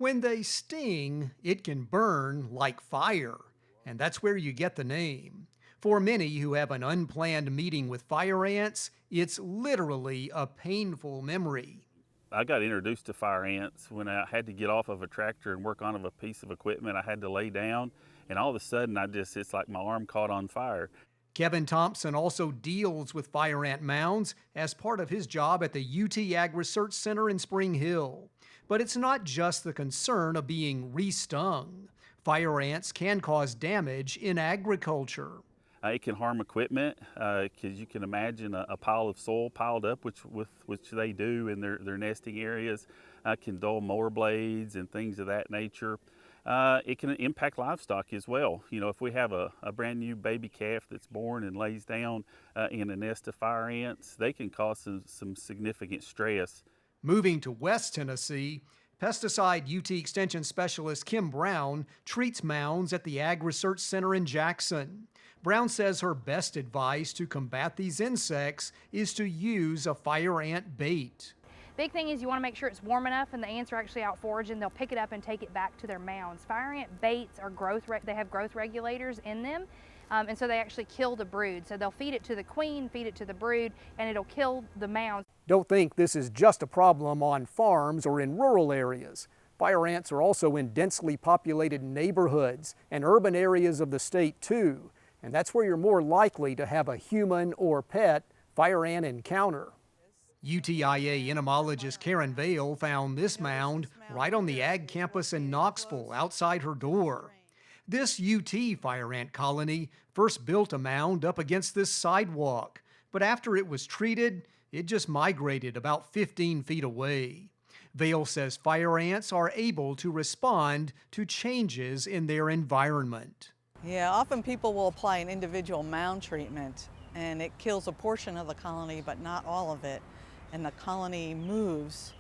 When they sting, it can burn like fire, and that's where you get the name. For many who have an unplanned meeting with fire ants, it's literally a painful memory. I got introduced to fire ants when I had to get off of a tractor and work on a piece of equipment. I had to lay down, and all of a sudden, it's like my arm caught on fire. Kevin Thompson also deals with fire ant mounds as part of his job at the UTIA Research Center in Spring Hill. But it's not just the concern of being re-stung. Fire ants can cause damage in agriculture. It can harm equipment because you can imagine a pile of soil piled up, which they do in their nesting areas, can dull mower blades and things of that nature. It can impact livestock as well. You know, if we have a brand new baby calf that's born and lays down in a nest of fire ants, they can cause some significant stress. Moving to West Tennessee, pesticide UT Extension Specialist Kim Brown treats mounds at the Ag Research Center in Jackson. Brown says her best advice to combat these insects is to use a fire ant bait. Big thing is you want to make sure it's warm enough and the ants are actually out foraging. They'll pick it up and take it back to their mounds. Fire ant baits are they have growth regulators in them, and so they actually kill the brood. So they'll feed it to the queen, feed it to the brood, and it'll kill the mounds. Don't think this is just a problem on farms or in rural areas. Fire ants are also in densely populated neighborhoods and urban areas of the state too, and that's where you're more likely to have a human or pet fire ant encounter. UTIA entomologist Karen Vale found this mound right on the ag campus in Knoxville outside her door. This UT fire ant colony first built a mound up against this sidewalk, but after it was treated, it just migrated about 15 feet away. Vale says fire ants are able to respond to changes in their environment. Yeah, often people will apply an individual mound treatment and it kills a portion of the colony but not all of it. And the colony moves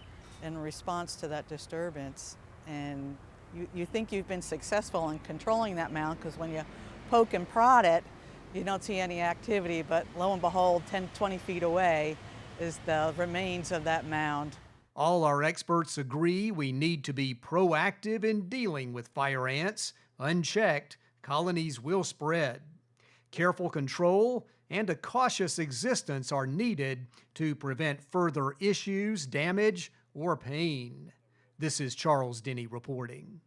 in response to that disturbance. And you think you've been successful in controlling that mound because when you poke and prod it, you don't see any activity, but lo and behold, 10, 20 feet away is the remains of that mound. All our experts agree we need to be proactive in dealing with fire ants. Unchecked, colonies will spread. Careful control and a cautious existence are needed to prevent further issues, damage, or pain. This is Charles Denny reporting.